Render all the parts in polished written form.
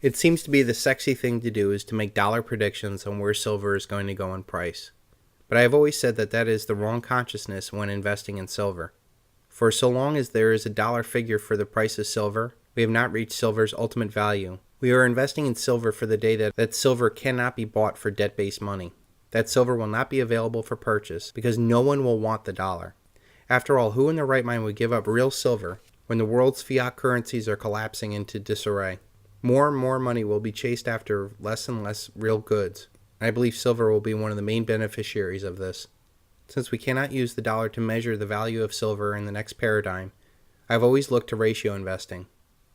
It seems to be the sexy thing to do is to make dollar predictions on where silver is going to go in price. But I have always said that that is the wrong consciousness when investing in silver. For so long as there is a dollar figure for the price of silver, we have not reached silver's ultimate value. We are investing in silver for the day that silver cannot be bought for debt-based money. That silver will not be available for purchase because no one will want the dollar. After all, who in their right mind would give up real silver when the world's fiat currencies are collapsing into disarray? More and more money will be chased after less and less real goods. I believe silver will be one of the main beneficiaries of this. Since we cannot use the dollar to measure the value of silver in the next paradigm, I've always looked to ratio investing.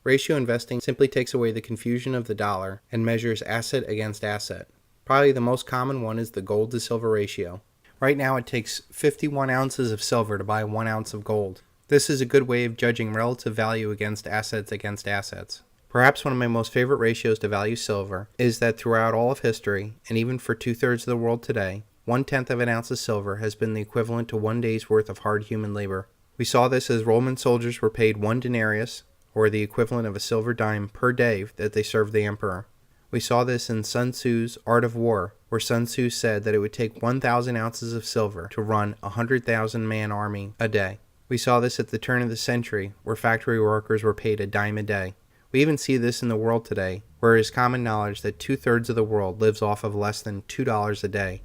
Ratio investing simply takes away the confusion of the dollar and measures asset against asset. Probably the most common one is the gold to silver ratio. Right now it takes 51 ounces of silver to buy 1 ounce of gold. This is a good way of judging relative value against assets. Perhaps one of my most favorite ratios to value silver is that throughout all of history, and even for 2/3 of the world today, 1/10 of an ounce of silver has been the equivalent to 1 day's worth of hard human labor. We saw this as Roman soldiers were paid 1 denarius, or the equivalent of a silver dime, per day that they served the emperor. We saw this in Sun Tzu's Art of War, where Sun Tzu said that it would take 1,000 ounces of silver to run a 100,000 man army a day. We saw this at the turn of the century, where factory workers were paid a dime a day. We even see this in the world today, where it is common knowledge that 2/3 of the world lives off of less than $2 a day,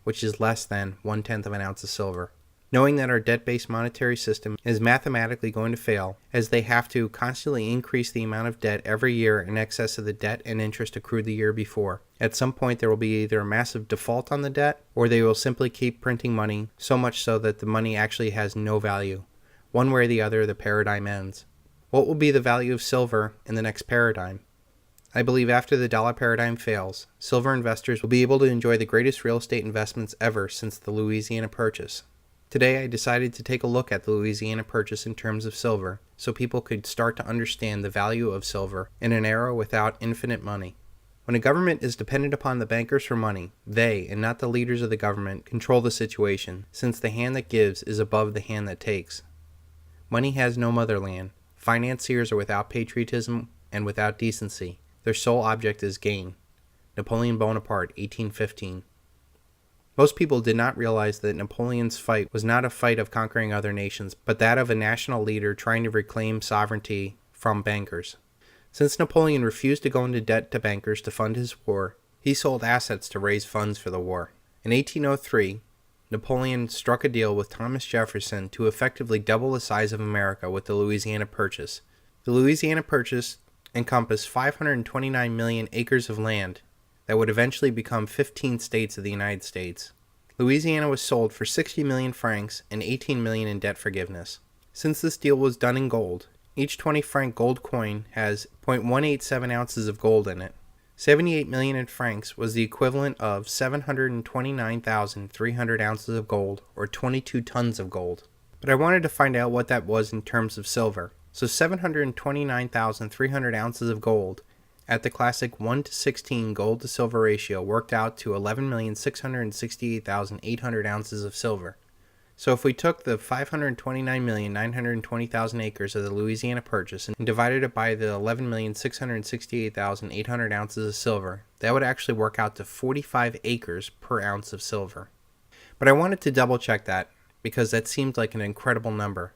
which is less than 1/10 of an ounce of silver. Knowing that our debt-based monetary system is mathematically going to fail, as they have to constantly increase the amount of debt every year in excess of the debt and interest accrued the year before. At some point there will be either a massive default on the debt, or they will simply keep printing money, so much so that the money actually has no value. One way or the other, the paradigm ends. What will be the value of silver in the next paradigm? I believe after the dollar paradigm fails, silver investors will be able to enjoy the greatest real estate investments ever since the Louisiana Purchase. Today I decided to take a look at the Louisiana Purchase in terms of silver, so people could start to understand the value of silver in an era without infinite money. When a government is dependent upon the bankers for money, they, and not the leaders of the government, control the situation, since the hand that gives is above the hand that takes. Money has no motherland. Financiers are without patriotism and without decency. Their sole object is gain. Napoleon Bonaparte, 1815. Most people did not realize that Napoleon's fight was not a fight of conquering other nations, but that of a national leader trying to reclaim sovereignty from bankers. Since Napoleon refused to go into debt to bankers to fund his war, he sold assets to raise funds for the war. In 1803, Napoleon struck a deal with Thomas Jefferson to effectively double the size of America with the Louisiana Purchase. The Louisiana Purchase encompassed 529 million acres of land that would eventually become 15 states of the United States. Louisiana was sold for 60 million francs and 18 million in debt forgiveness. Since this deal was done in gold, each 20-franc gold coin has 0.187 ounces of gold in it. 78 million in francs was the equivalent of 729,300 ounces of gold, or 22 tons of gold. But I wanted to find out what that was in terms of silver. So 729,300 ounces of gold at the classic 1:16 gold to silver ratio worked out to 11,668,800 ounces of silver. So if we took the 529,920,000 acres of the Louisiana Purchase and divided it by the 11,668,800 ounces of silver, that would actually work out to 45 acres per ounce of silver. But I wanted to double check that because that seemed like an incredible number.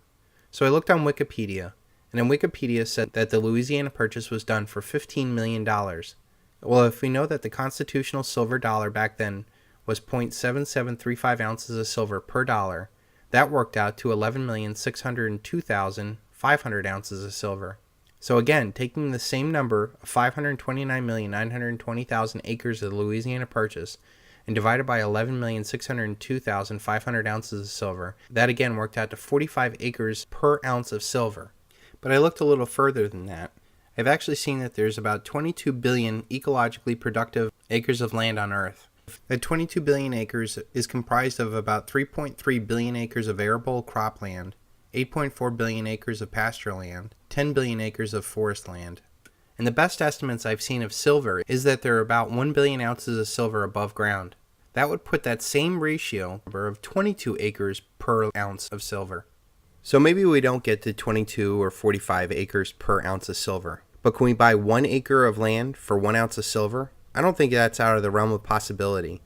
So I looked on Wikipedia, and in Wikipedia said that the Louisiana Purchase was done for $15 million. Well, if we know that the constitutional silver dollar back then was 0.7735 ounces of silver per dollar, that worked out to 11,602,500 ounces of silver. So again, taking the same number of 529,920,000 acres of the Louisiana Purchase and divided by 11,602,500 ounces of silver, that again worked out to 45 acres per ounce of silver. But I looked a little further than that. I've actually seen that there's about 22 billion ecologically productive acres of land on Earth. That 22 billion acres is comprised of about 3.3 billion acres of arable cropland, 8.4 billion acres of pasture land, 10 billion acres of forest land. And the best estimates I've seen of silver is that there are about 1 billion ounces of silver above ground. That would put that same ratio of 22 acres per ounce of silver. So maybe we don't get to 22 or 45 acres per ounce of silver, But can we buy 1 acre of land for 1 ounce of silver? I don't think that's out of the realm of possibility,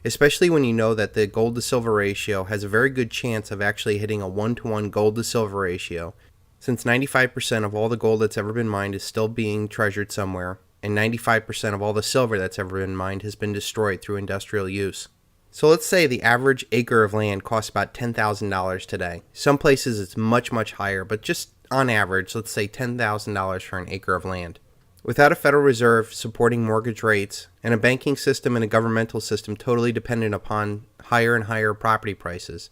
especially when you know that the gold to silver ratio has a very good chance of actually hitting a 1-to-1 gold to silver ratio, since 95% of all the gold that's ever been mined is still being treasured somewhere, and 95% of all the silver that's ever been mined has been destroyed through industrial use. So let's say the average acre of land costs about $10,000 today. Some places it's much, much higher, but just on average, let's say $10,000 for an acre of land. Without a Federal Reserve supporting mortgage rates, and a banking system and a governmental system totally dependent upon higher and higher property prices,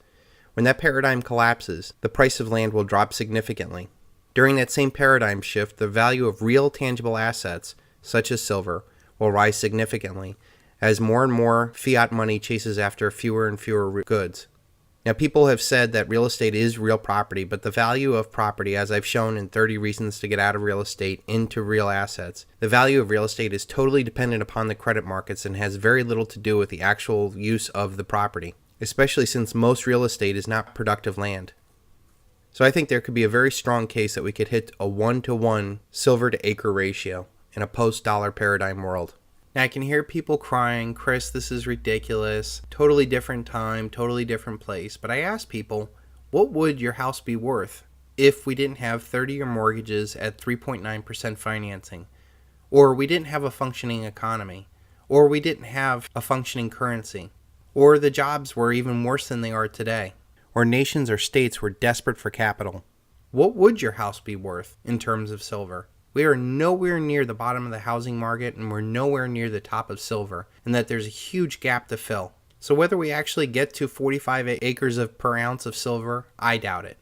when that paradigm collapses, the price of land will drop significantly. During that same paradigm shift, the value of real tangible assets, such as silver, will rise significantly as more and more fiat money chases after fewer and fewer goods. Now, people have said that real estate is real property, but the value of property, as I've shown in 30 Reasons to Get Out of Real Estate into Real Assets, the value of real estate is totally dependent upon the credit markets and has very little to do with the actual use of the property, especially since most real estate is not productive land. So I think there could be a very strong case that we could hit a 1-to-1 silver to acre ratio in a post-dollar paradigm world. Now, I can hear people crying, Chris, this is ridiculous, totally different time, totally different place. But I ask people, what would your house be worth if we didn't have 30-year mortgages at 3.9% financing? Or we didn't have a functioning economy? Or we didn't have a functioning currency? Or the jobs were even worse than they are today? Or nations or states were desperate for capital? What would your house be worth in terms of silver? We are nowhere near the bottom of the housing market, and we're nowhere near the top of silver, and that there's a huge gap to fill. So whether we actually get to 45 acres per ounce of silver, I doubt it.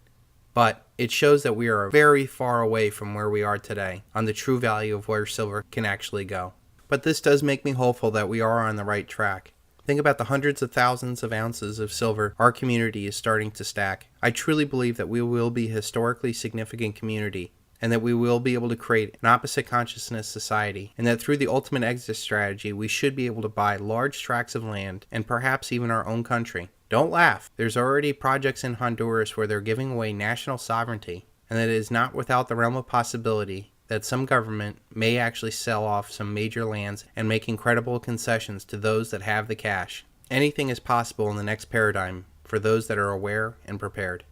But it shows that we are very far away from where we are today on the true value of where silver can actually go. But this does make me hopeful that we are on the right track. Think about the hundreds of thousands of ounces of silver our community is starting to stack. I truly believe that we will be a historically significant community, and that we will be able to create an opposite consciousness society, and that through the ultimate exit strategy, we should be able to buy large tracts of land, and perhaps even our own country. Don't laugh. There's already projects in Honduras where they're giving away national sovereignty, and that it is not without the realm of possibility that some government may actually sell off some major lands and make incredible concessions to those that have the cash. Anything is possible in the next paradigm for those that are aware and prepared.